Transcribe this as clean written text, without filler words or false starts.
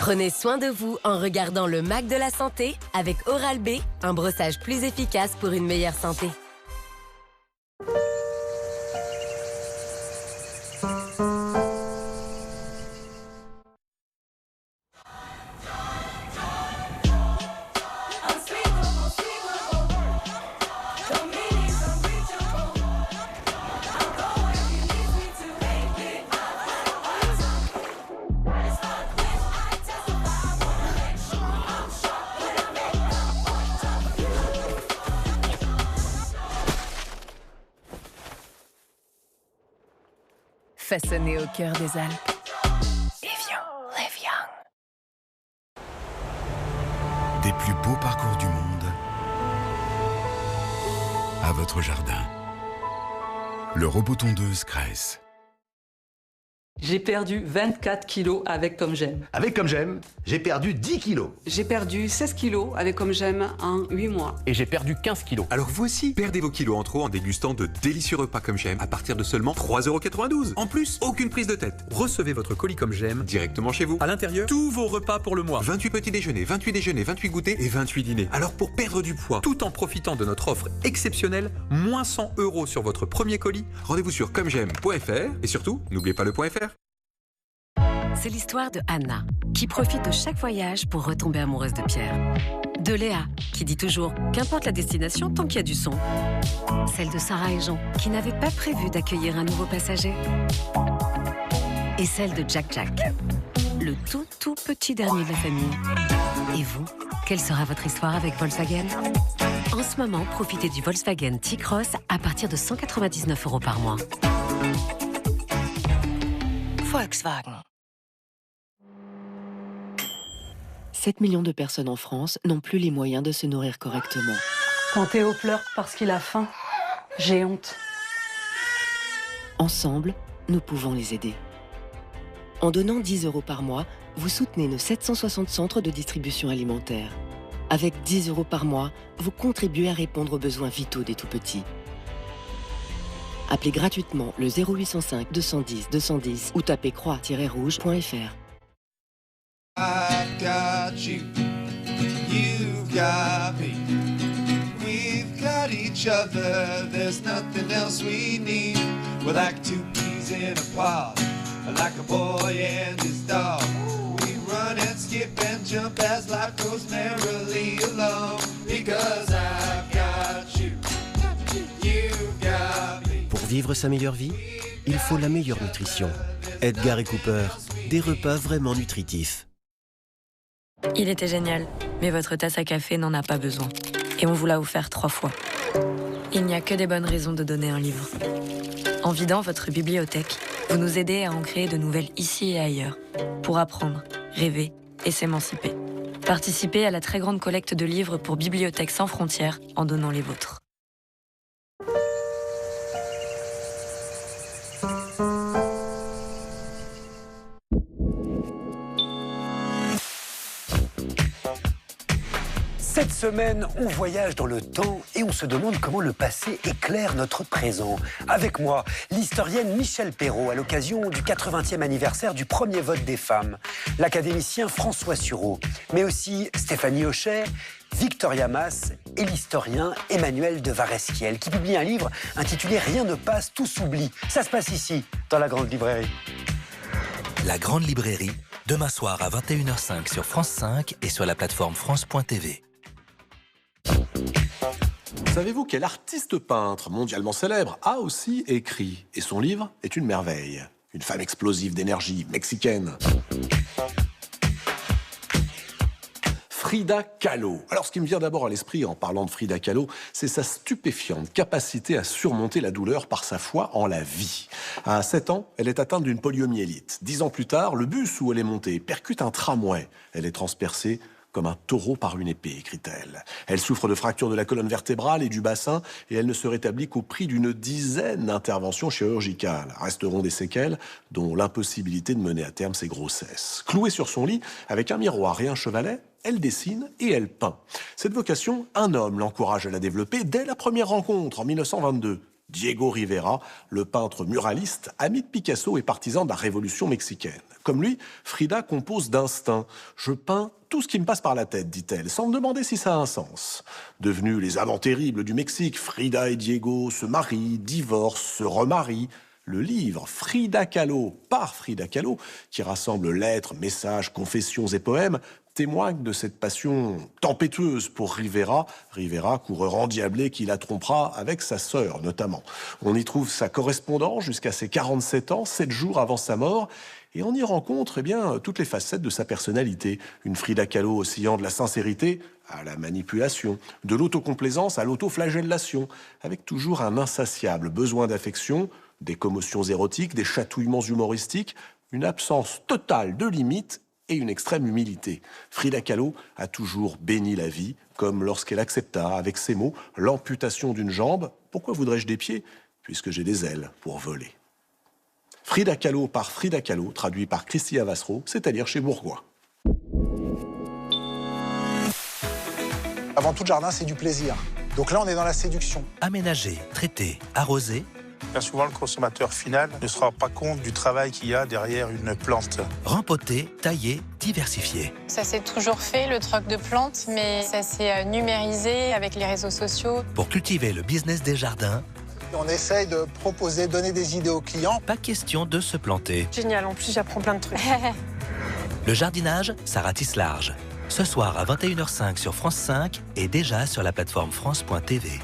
Prenez soin de vous en regardant le Mac de la santé avec Oral-B, un brossage plus efficace pour une meilleure santé. Façonné au cœur des Alpes. Evian, live young. Des plus beaux parcours du monde à votre jardin. Le robot tondeuse Cress. J'ai perdu 24 kilos avec Comme J'aime. Avec Comme J'aime, j'ai perdu 10 kilos. J'ai perdu 16 kilos avec Comme J'aime en 8 mois. Et j'ai perdu 15 kilos. Alors vous aussi, perdez vos kilos en trop en dégustant de délicieux repas Comme J'aime à partir de seulement 3,92 €. En plus, aucune prise de tête. Recevez votre colis Comme J'aime directement chez vous. À l'intérieur, tous vos repas pour le mois. 28 petits déjeuners, 28 déjeuners, 28 goûters et 28 dîners. Alors pour perdre du poids, tout en profitant de notre offre exceptionnelle, moins 100 € sur votre premier colis, rendez-vous sur commej'aime.fr et surtout, n'oubliez pas le .fr. C'est l'histoire de Anna, qui profite de chaque voyage pour retomber amoureuse de Pierre. De Léa, qui dit toujours « qu'importe la destination tant qu'il y a du son ». Celle de Sarah et Jean, qui n'avaient pas prévu d'accueillir un nouveau passager. Et celle de Jack, le tout petit dernier de la famille. Et vous, quelle sera votre histoire avec Volkswagen ? En ce moment, profitez du Volkswagen T-Cross à partir de 199 € par mois. Volkswagen. 7 millions de personnes en France n'ont plus les moyens de se nourrir correctement. Quand Théo pleure parce qu'il a faim, j'ai honte. Ensemble, nous pouvons les aider. En donnant 10 € par mois, vous soutenez nos 760 centres de distribution alimentaire. Avec 10 € par mois, vous contribuez à répondre aux besoins vitaux des tout-petits. Appelez gratuitement le 0805 210 210 ou tapez croix-rouge.fr. I've got you, you've got me. We've got each other, there's nothing else we need. We're like two peas in a pod, like a boy and his dog. We run and skip and jump as life goes merrily along. Because I've got you, you've got me. Pour vivre sa meilleure vie, il faut la meilleure nutrition. Edgar et Cooper, des repas vraiment nutritifs. Il était génial, mais votre tasse à café n'en a pas besoin. Et on vous l'a offert 3 fois. Il n'y a que des bonnes raisons de donner un livre. En vidant votre bibliothèque, vous nous aidez à en créer de nouvelles ici et ailleurs, pour apprendre, rêver et s'émanciper. Participez à la très grande collecte de livres pour Bibliothèques sans frontières en donnant les vôtres. Cette semaine, on voyage dans le temps et on se demande comment le passé éclaire notre présent. Avec moi, l'historienne Michèle Perrault à l'occasion du 80e anniversaire du premier vote des femmes, l'académicien François Sureau, mais aussi Stéphanie Hochet, Victoria Mass et l'historien Emmanuel de Varesquiel qui publie un livre intitulé « Rien ne passe, tout s'oublie ». Ça se passe ici, dans la Grande Librairie. La Grande Librairie, demain soir à 21h05 sur France 5 et sur la plateforme France.tv. Savez-vous quel artiste peintre mondialement célèbre a aussi écrit? Et son livre est une merveille. Une femme explosive d'énergie, mexicaine. Frida Kahlo. Alors, ce qui me vient d'abord à l'esprit en parlant de Frida Kahlo, c'est sa stupéfiante capacité à surmonter la douleur par sa foi en la vie. À 7 ans, elle est atteinte d'une poliomyélite. 10 ans plus tard, le bus où elle est montée percute un tramway. Elle est transpercée comme un taureau par une épée, écrit-elle. Elle souffre de fractures de la colonne vertébrale et du bassin et elle ne se rétablit qu'au prix d'une dizaine d'interventions chirurgicales. Resteront des séquelles, dont l'impossibilité de mener à terme ses grossesses. Clouée sur son lit, avec un miroir et un chevalet, elle dessine et elle peint. Cette vocation, un homme l'encourage à la développer dès la première rencontre en 1922. Diego Rivera, le peintre muraliste, ami de Picasso et partisan de la révolution mexicaine. Comme lui, Frida compose d'instinct. « Je peins tout ce qui me passe par la tête », dit-elle, sans me demander si ça a un sens. Devenus les amants terribles du Mexique, Frida et Diego se marient, divorcent, se remarient. Le livre Frida Kahlo par Frida Kahlo, qui rassemble lettres, messages, confessions et poèmes, témoigne de cette passion tempétueuse pour Rivera, coureur endiablé qui la trompera avec sa sœur notamment. On y trouve sa correspondance jusqu'à ses 47 ans, 7 jours avant sa mort, et on y rencontre toutes les facettes de sa personnalité. Une Frida Kahlo oscillant de la sincérité à la manipulation, de l'autocomplaisance à l'autoflagellation, avec toujours un insatiable besoin d'affection, des commotions érotiques, des chatouillements humoristiques, une absence totale de limites et une extrême humilité. Frida Kahlo a toujours béni la vie, comme lorsqu'elle accepta, avec ces mots, l'amputation d'une jambe. Pourquoi voudrais-je des pieds? Puisque j'ai des ailes pour voler. Frida Kahlo par Frida Kahlo, traduit par Christia Vassereau, c'est-à-dire chez Bourgois. Avant tout, le jardin, c'est du plaisir. Donc là, on est dans la séduction. Aménager, traiter, arroser. Bien souvent, le consommateur final ne se rend pas compte du travail qu'il y a derrière une plante. Rempoter, tailler, diversifier. Ça s'est toujours fait, le troc de plantes, mais ça s'est numérisé avec les réseaux sociaux. Pour cultiver le business des jardins, on essaye de proposer, donner des idées aux clients. Pas question de se planter. Génial, en plus j'apprends plein de trucs. Le jardinage, ça ratisse large. Ce soir à 21h05 sur France 5 et déjà sur la plateforme France.tv.